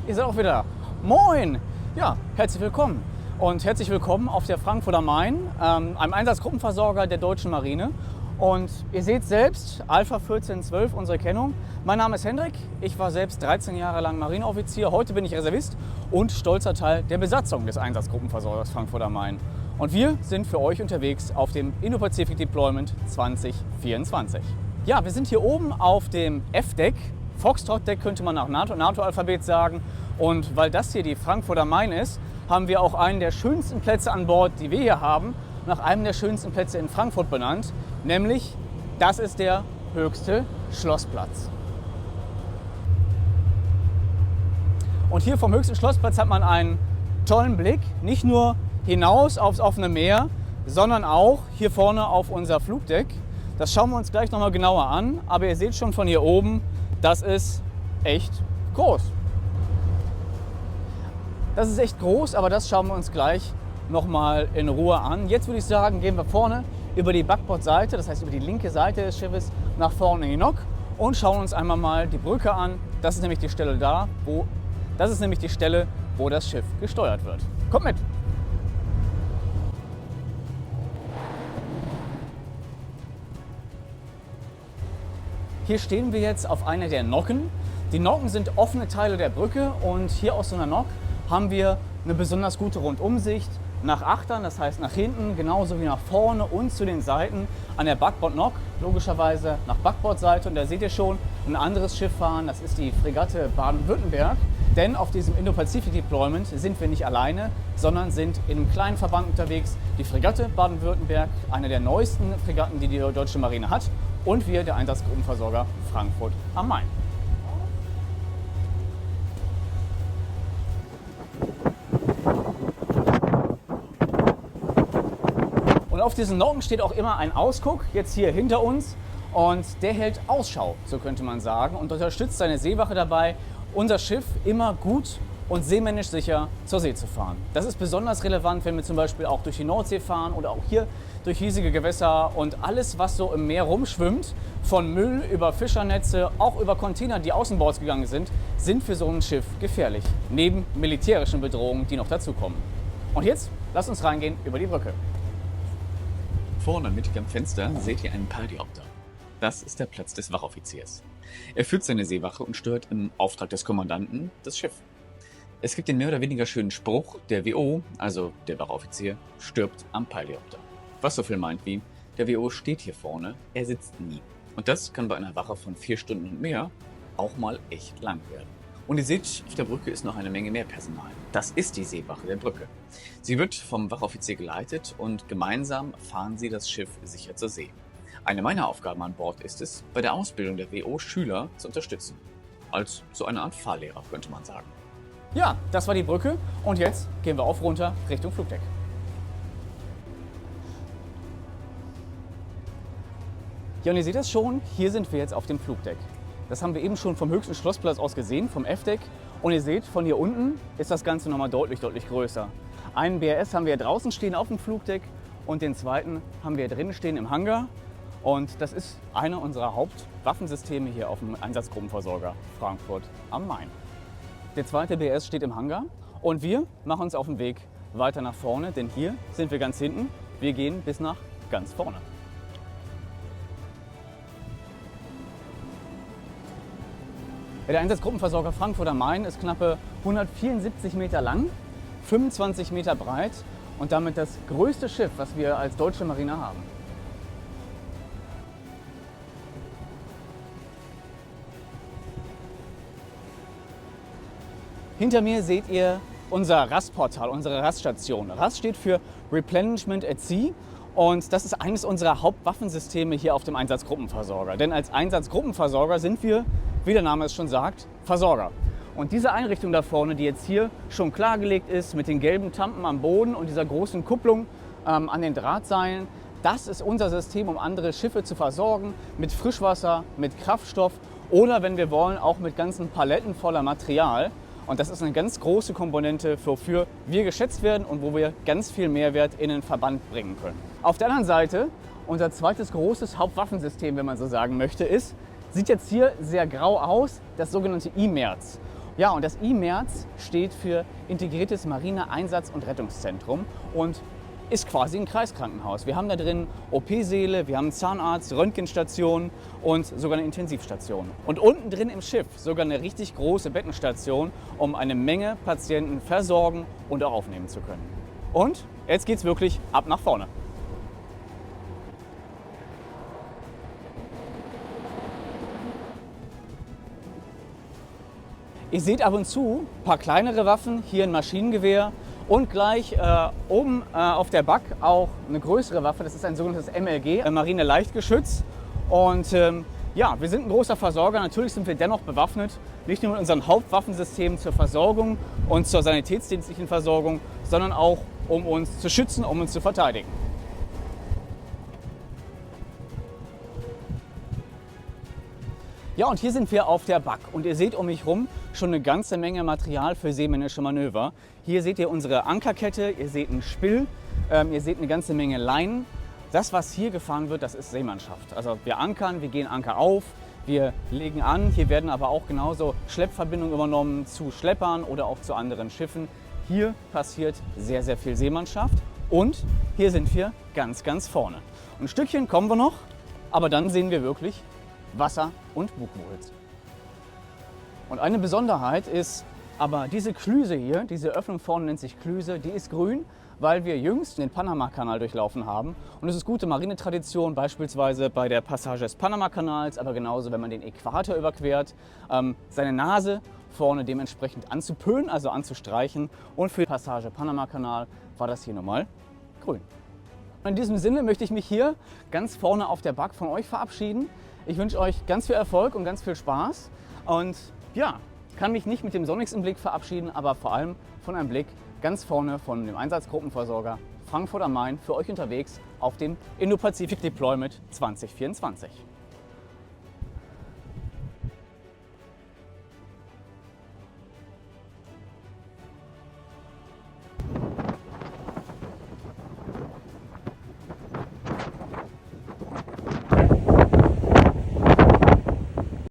ihr seid auch wieder da. Moin! Ja, herzlich willkommen. Und herzlich willkommen auf der Frankfurt am Main, einem Einsatzgruppenversorger der Deutschen Marine. Und ihr seht selbst, Alpha 1412, unsere Kennung. Mein Name ist Hendrik, ich war selbst 13 Jahre lang Marineoffizier. Heute bin ich Reservist und stolzer Teil der Besatzung des Einsatzgruppenversorgers Frankfurt am Main. Und wir sind für euch unterwegs auf dem Indo-Pacific Deployment 2024. Ja, wir sind hier oben auf dem F-Deck. Foxtrot-Deck könnte man nach NATO-Alphabet sagen. Und weil das hier die Frankfurt am Main ist, haben wir auch einen der schönsten Plätze an Bord, die wir hier haben, nach einem der schönsten Plätze in Frankfurt benannt. Nämlich, das ist der höchste Schlossplatz. Und hier vom höchsten Schlossplatz hat man einen tollen Blick, nicht nur hinaus aufs offene Meer, sondern auch hier vorne auf unser Flugdeck. Das schauen wir uns gleich nochmal genauer an, aber ihr seht schon von hier oben, das ist echt groß. Das ist echt groß, aber das schauen wir uns gleich nochmal in Ruhe an. Jetzt würde ich sagen, gehen wir vorne über die Backbordseite, das heißt über die linke Seite des Schiffes, nach vorne in die Nock und schauen uns einmal mal die Brücke an. Das ist nämlich die Stelle wo das Schiff gesteuert wird. Kommt mit! Hier stehen wir jetzt auf einer der Nocken. Die Nocken sind offene Teile der Brücke und hier aus so einer Nock haben wir eine besonders gute Rundumsicht nach Achtern, das heißt nach hinten, genauso wie nach vorne und zu den Seiten an der Backbord-Nock, logischerweise nach Backbordseite. Und da seht ihr schon ein anderes Schiff fahren, das ist die Fregatte Baden-Württemberg. Denn auf diesem Indo-Pacific Deployment sind wir nicht alleine, sondern sind in einem kleinen Verband unterwegs. Die Fregatte Baden-Württemberg, eine der neuesten Fregatten, die die Deutsche Marine hat. Und wir, der Einsatzgruppenversorger Frankfurt am Main. Und auf diesen Nocken steht auch immer ein Ausguck, jetzt hier hinter uns. Und der hält Ausschau, so könnte man sagen, und unterstützt seine Seewache dabei, unser Schiff immer gut und seemännisch sicher zur See zu fahren. Das ist besonders relevant, wenn wir zum Beispiel auch durch die Nordsee fahren oder auch hier durch hiesige Gewässer und alles, was so im Meer rumschwimmt, von Müll über Fischernetze, auch über Container, die außenbords gegangen sind für so ein Schiff gefährlich. Neben militärischen Bedrohungen, die noch dazukommen. Und jetzt lasst uns reingehen über die Brücke. Vorne mittig am Fenster seht ihr einen Pardiopter. Das ist der Platz des Wachoffiziers. Er führt seine Seewache und steuert im Auftrag des Kommandanten das Schiff. Es gibt den mehr oder weniger schönen Spruch, der WO, also der Wachoffizier, stirbt am Pardiopter. Was so viel meint wie, der WO steht hier vorne, er sitzt nie. Und das kann bei einer Wache von 4 Stunden und mehr auch mal echt lang werden. Und ihr seht, auf der Brücke ist noch eine Menge mehr Personal. Das ist die Seewache der Brücke. Sie wird vom Wachoffizier geleitet und gemeinsam fahren sie das Schiff sicher zur See. Eine meiner Aufgaben an Bord ist es, bei der Ausbildung der WO-Schüler zu unterstützen. Als so eine Art Fahrlehrer, könnte man sagen. Ja, das war die Brücke und jetzt gehen wir auf runter Richtung Flugdeck. Ja, und ihr seht das schon, hier sind wir jetzt auf dem Flugdeck. Das haben wir eben schon vom höchsten Schlossplatz aus gesehen, vom F-Deck. Und ihr seht, von hier unten ist das Ganze nochmal deutlich größer. Einen BRS haben wir hier draußen stehen auf dem Flugdeck und den zweiten haben wir hier drinnen stehen im Hangar. Und das ist einer unserer Hauptwaffensysteme hier auf dem Einsatzgruppenversorger Frankfurt am Main. Der zweite BRS steht im Hangar und wir machen uns auf den Weg weiter nach vorne, denn hier sind wir ganz hinten. Wir gehen bis nach ganz vorne. Der Einsatzgruppenversorger Frankfurt am Main ist knappe 174 Meter lang, 25 Meter breit und damit das größte Schiff, was wir als Deutsche Marine haben. Hinter mir seht ihr unser RAS-Portal, unsere RAS-Station. RAS steht für Replenishment at Sea und das ist eines unserer Hauptwaffensysteme hier auf dem Einsatzgruppenversorger. Denn als Einsatzgruppenversorger sind wir, wie der Name es schon sagt, Versorger. Und diese Einrichtung da vorne, die jetzt hier schon klargelegt ist mit den gelben Tampen am Boden und dieser großen Kupplung an den Drahtseilen, das ist unser System, um andere Schiffe zu versorgen mit Frischwasser, mit Kraftstoff oder, wenn wir wollen, auch mit ganzen Paletten voller Material. Und das ist eine ganz große Komponente, wofür wir geschätzt werden und wo wir ganz viel Mehrwert in den Verband bringen können. Auf der anderen Seite, unser zweites großes Hauptwaffensystem, wenn man so sagen möchte, sieht jetzt hier sehr grau aus, das sogenannte IMERZ. Ja, und das IMERZ steht für Integriertes Marine-Einsatz- und Rettungszentrum und ist quasi ein Kreiskrankenhaus. Wir haben da drin OP-Säle, wir haben einen Zahnarzt, Röntgenstation und sogar eine Intensivstation. Und unten drin im Schiff sogar eine richtig große Bettenstation, um eine Menge Patienten versorgen und auch aufnehmen zu können. Und jetzt geht's wirklich ab nach vorne. Ihr seht ab und zu ein paar kleinere Waffen, hier ein Maschinengewehr und gleich oben auf der Back auch eine größere Waffe. Das ist ein sogenanntes MLG, Marine-Leichtgeschütz. Und ja, wir sind ein großer Versorger. Natürlich sind wir dennoch bewaffnet, nicht nur mit unseren Hauptwaffensystemen zur Versorgung und zur sanitätsdienstlichen Versorgung, sondern auch um uns zu schützen, um uns zu verteidigen. Ja, und hier sind wir auf der Back und ihr seht um mich herum schon eine ganze Menge Material für seemännische Manöver. Hier seht ihr unsere Ankerkette, ihr seht einen Spill, ihr seht eine ganze Menge Leinen. Das, was hier gefahren wird, das ist Seemannschaft. Also wir ankern, wir gehen Anker auf, wir legen an. Hier werden aber auch genauso Schleppverbindungen übernommen zu Schleppern oder auch zu anderen Schiffen. Hier passiert sehr, sehr viel Seemannschaft und hier sind wir ganz, ganz vorne. Und ein Stückchen kommen wir noch, aber dann sehen wir wirklich Wasser und Bugwulst. Und eine Besonderheit ist aber diese Klüse hier, diese Öffnung vorne nennt sich Klüse, die ist grün, weil wir jüngst den Panama-Kanal durchlaufen haben. Und es ist gute Marinetradition, beispielsweise bei der Passage des Panama-Kanals, aber genauso, wenn man den Äquator überquert, seine Nase vorne dementsprechend anzupölen, also anzustreichen. Und für die Passage Panama-Kanal war das hier nun mal grün. In diesem Sinne möchte ich mich hier ganz vorne auf der Back von euch verabschieden. Ich wünsche euch ganz viel Erfolg und ganz viel Spaß und ja, kann mich nicht mit dem Sonnix im Blick verabschieden, aber vor allem von einem Blick ganz vorne von dem Einsatzgruppenversorger Frankfurt am Main für euch unterwegs auf dem Indo-Pacific Deployment 2024.